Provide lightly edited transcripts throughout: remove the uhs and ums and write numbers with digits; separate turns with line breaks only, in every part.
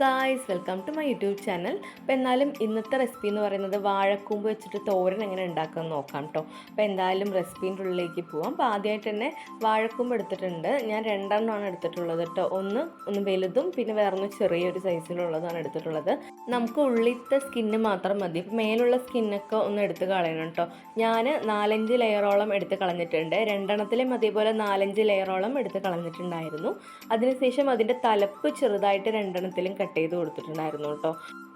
Guys, welcome to my YouTube channel. അപ്പോൾ എന്നാലും ഇന്നത്തെ റെസിപ്പി എന്ന് പറയുന്നത് വാഴക്കൂമ്പ് വെച്ചിട്ട് തോരൻ എങ്ങനെ ഉണ്ടാക്കാമെന്ന് നോക്കാം കേട്ടോ. അപ്പോൾ എന്തായാലും റെസിപ്പീൻ്റെ ഉള്ളിലേക്ക് പോവാം. അപ്പോൾ ആദ്യമായിട്ട് തന്നെ വാഴക്കൂമ്പ് എടുത്തിട്ടുണ്ട്. ഞാൻ രണ്ടെണ്ണമാണ് എടുത്തിട്ടുള്ളത് കേട്ടോ. ഒന്ന് വലുതും പിന്നെ വേറൊന്ന് ചെറിയൊരു സൈസിലുള്ളതാണ് എടുത്തിട്ടുള്ളത്. നമുക്ക് ഉള്ളിലത്തെ സ്കിന്ന് മാത്രം മതി. ഇപ്പോൾ മേലുള്ള സ്കിന്നൊക്കെ ഒന്ന് എടുത്ത് കളയണം കേട്ടോ. ഞാൻ 4-5 ലെയറോളം എടുത്ത് കളഞ്ഞിട്ടുണ്ട്. രണ്ടെണ്ണത്തിലും അതേപോലെ 4-5 ലെയറോളം എടുത്ത് കളഞ്ഞിട്ടുണ്ടായിരുന്നു. അതിനുശേഷം അതിൻ്റെ തലപ്പ് ചെറുതായിട്ട് രണ്ടെണ്ണത്തിലും കട്ട് ചെയ്ത് കൊടുത്തിട്ടുണ്ടായിരുന്നു കേട്ടോ.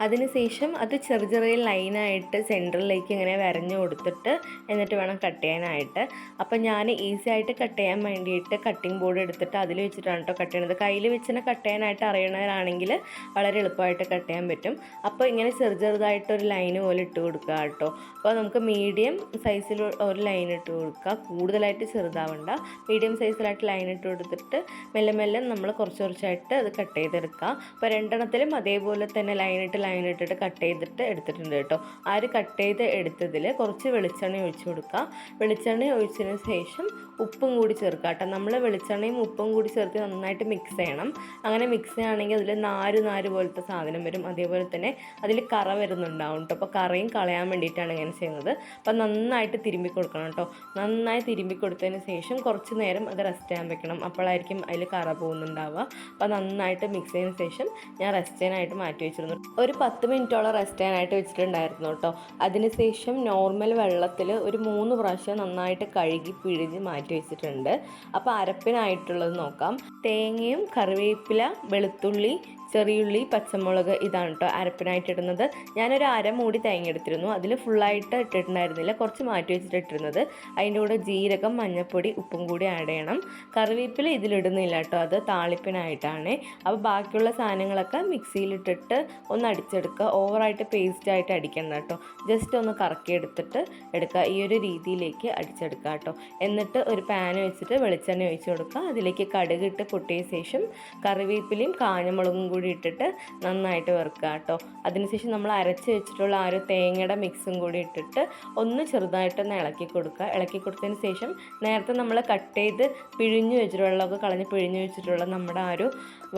അതിനുശേഷം അത് ചെറിയ ചെറിയ ലൈനായിട്ട് സെൻറ്ററിലേക്ക് ഇങ്ങനെ വരഞ്ഞു കൊടുത്തിട്ട് എന്നിട്ട് വേണം കട്ട് ചെയ്യാനായിട്ട്. അപ്പം ഞാൻ ഈസി ആയിട്ട് കട്ട് ചെയ്യാൻ വേണ്ടിയിട്ട് കട്ടിംഗ് ബോർഡ് എടുത്തിട്ട് അതിൽ വെച്ചിട്ടാണ് കേട്ടോ കട്ട് ചെയ്യുന്നത്. കയ്യിൽ വെച്ചിനെ കട്ട് ചെയ്യാനായിട്ട് അറിയണവരാണെങ്കിൽ വളരെ എളുപ്പമായിട്ട് കട്ട് ചെയ്യാൻ പറ്റും. അപ്പോൾ ഇങ്ങനെ ചെറുതായിട്ടൊരു ലൈന് പോലെ ഇട്ട് കൊടുക്കുക കേട്ടോ. അപ്പോൾ നമുക്ക് മീഡിയം സൈസിൽ ഒരു ലൈൻ ഇട്ട് കൊടുക്കുക, കൂടുതലായിട്ട് ചെറുതാവണ്ട. മീഡിയം സൈസിലായിട്ട് ലൈൻ ഇട്ട് കൊടുത്തിട്ട് മെല്ലെ മെല്ലെ നമ്മൾ കുറച്ചായിട്ട് അത് കട്ട് ചെയ്തെടുക്കുക. അപ്പോൾ രണ്ടെണ്ണത്തിലും അതേപോലെ തന്നെ ലൈൻ ഇട്ടിട്ട് കട്ട് ചെയ്തിട്ട് എടുത്തിട്ടുണ്ട് കേട്ടോ. ആ ഒരു കട്ട് ചെയ്ത് എടുത്തതിൽ കുറച്ച് വെളിച്ചെണ്ണ ഒഴിച്ച് കൊടുക്കുക. വെളിച്ചെണ്ണ ഒഴിച്ചതിന് ശേഷം ഉപ്പും കൂടി ചേർക്കുക കേട്ടോ. നമ്മൾ വെളിച്ചെണ്ണയും ഉപ്പും കൂടി ചേർത്ത് നന്നായിട്ട് മിക്സ് ചെയ്യണം. അങ്ങനെ മിക്സ് ചെയ്യുകയാണെങ്കിൽ അതിൽ നാര് പോലത്തെ സാധനം വരും. അതേപോലെ തന്നെ അതിൽ കറ വരുന്നുണ്ടാവും കേട്ടോ. അപ്പോൾ കറയും കളയാൻ വേണ്ടിയിട്ടാണ് ഇങ്ങനെ ചെയ്യുന്നത്. അപ്പോൾ നന്നായിട്ട് തിരുമ്പി കൊടുക്കണം കേട്ടോ. നന്നായി തിരുമ്പി കൊടുത്തതിന് ശേഷം കുറച്ച് നേരം അത് റെസ്റ്റ് ചെയ്യാൻ വെക്കണം. അപ്പോഴായിരിക്കും അതിൽ കറ പോകുന്നുണ്ടാവുക. അപ്പോൾ നന്നായിട്ട് മിക്സ് ചെയ്തതിന് ശേഷം ഞാൻ റെസ്റ്റ് ചെയ്യാനായിട്ട് മാറ്റി വെച്ചിരുന്നു. ഒരു 10 മിനിറ്റോളം റെസ്റ്റ് ചെയ്യാനായിട്ട് വെച്ചിട്ടുണ്ടായിരുന്നു കേട്ടോ. അതിനുശേഷം നോർമൽ വെള്ളത്തിൽ ഒരു 3 പ്രാവശ്യം നന്നായിട്ട് കഴുകി പിഴിഞ്ഞ് മാറ്റി വെച്ചിട്ടുണ്ട്. അപ്പോൾ അരപ്പിനായിട്ടുള്ളത് നോക്കാം. തേങ്ങയും കറിവേപ്പില, വെളുത്തുള്ളി, ചെറിയുള്ളി, പച്ചമുളക്, ഇതാണ് കേട്ടോ അരപ്പിനായിട്ട് ഇടുന്നത്. ഞാനൊരു അരമൂടി തേങ്ങ എടുത്തിരുന്നു. അതിൽ ഫുള്ളായിട്ട് ഇട്ടിട്ടുണ്ടായിരുന്നില്ല, കുറച്ച് മാറ്റി വെച്ചിട്ട് ഇട്ടിരുന്നത്. അതിൻ്റെ കൂടെ ജീരകം, മഞ്ഞൾപ്പൊടി, ഉപ്പും കൂടി ആഡ് ചെയ്യണം. കറിവേപ്പില ഇതിലിടുന്നില്ല കേട്ടോ, അത് താളിപ്പിനായിട്ടാണ്. അപ്പോൾ ബാക്കിയുള്ള സാധനങ്ങളൊക്കെ മിക്സിയിലിട്ടിട്ട് ഒന്ന് അടിച്ചെടുക്കുക. ഓവറായിട്ട് പേസ്റ്റായിട്ട് അടിക്കണ്ട കേട്ടോ. ജസ്റ്റ് ഒന്ന് കറക്കി എടുത്തിട്ട് എടുക്കുക. ഈ ഒരു രീതിയിലേക്ക് അടിച്ചെടുക്കുക കേട്ടോ. എന്നിട്ട് ഒരു പാൻ വെച്ചിട്ട് വെളിച്ചെണ്ണ ഒഴിച്ച് കൊടുക്കുക. അതിലേക്ക് കടുകിട്ട് പൊട്ടിയ ശേഷം കറിവേപ്പിലയും കാഞ്ഞമുളകും കൂടി ഇട്ടിട്ട് നന്നായിട്ട് വറുക്കുക കേട്ടോ. അതിനുശേഷം നമ്മൾ അരച്ച് വെച്ചിട്ടുള്ള ആ ഒരു തേങ്ങയുടെ മിക്സും കൂടി ഇട്ടിട്ട് ഒന്ന് ചെറുതായിട്ടൊന്ന് ഇളക്കി കൊടുക്കുക. ഇളക്കി കൊടുത്തതിന് ശേഷം നേരത്തെ നമ്മൾ കട്ട് ചെയ്ത് പിഴിഞ്ഞ് വെച്ചിട്ട് വെള്ളമൊക്കെ കളഞ്ഞ് പിഴിഞ്ഞ് വെച്ചിട്ടുള്ള നമ്മുടെ ആ ഒരു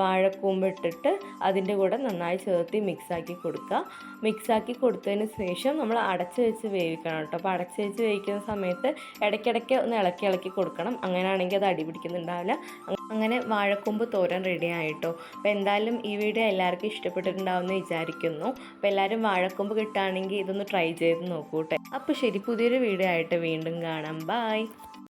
വാഴക്കൂമ്പ് ഇട്ടിട്ട് അതിൻ്റെ കൂടെ നന്നായി ചേർത്ത് മിക്സാക്കി കൊടുക്കുക. മിക്സാക്കി കൊടുത്തതിന് ശേഷം നമ്മൾ അടച്ച് വെച്ച് വേവിക്കണം കേട്ടോ. അപ്പോൾ അടച്ച് വെച്ച് വേവിക്കുന്ന സമയത്ത് ഇടയ്ക്കിടയ്ക്ക് ഒന്ന് ഇളക്കി കൊടുക്കണം. അങ്ങനെയാണെങ്കിൽ അത് അടി പിടിക്കുന്നുണ്ടാവില്ല. അങ്ങനെ വാഴക്കൂമ്പ് തോരൻ റെഡി ആയിട്ടോ. അപ്പോൾ എന്തായാലും ഈ വീഡിയോ എല്ലാവർക്കും ഇഷ്ടപ്പെട്ടിട്ടുണ്ടാവുമെന്ന് വിചാരിക്കുന്നു. അപ്പോൾ എല്ലാവരും വാഴക്കൂമ്പ് കിട്ടുകയാണെങ്കിൽ ഇതൊന്ന് ട്രൈ ചെയ്ത് നോക്കൂട്ടെ. അപ്പോൾ ശരി, പുതിയൊരു വീഡിയോ ആയിട്ട് വീണ്ടും കാണാം. ബൈ.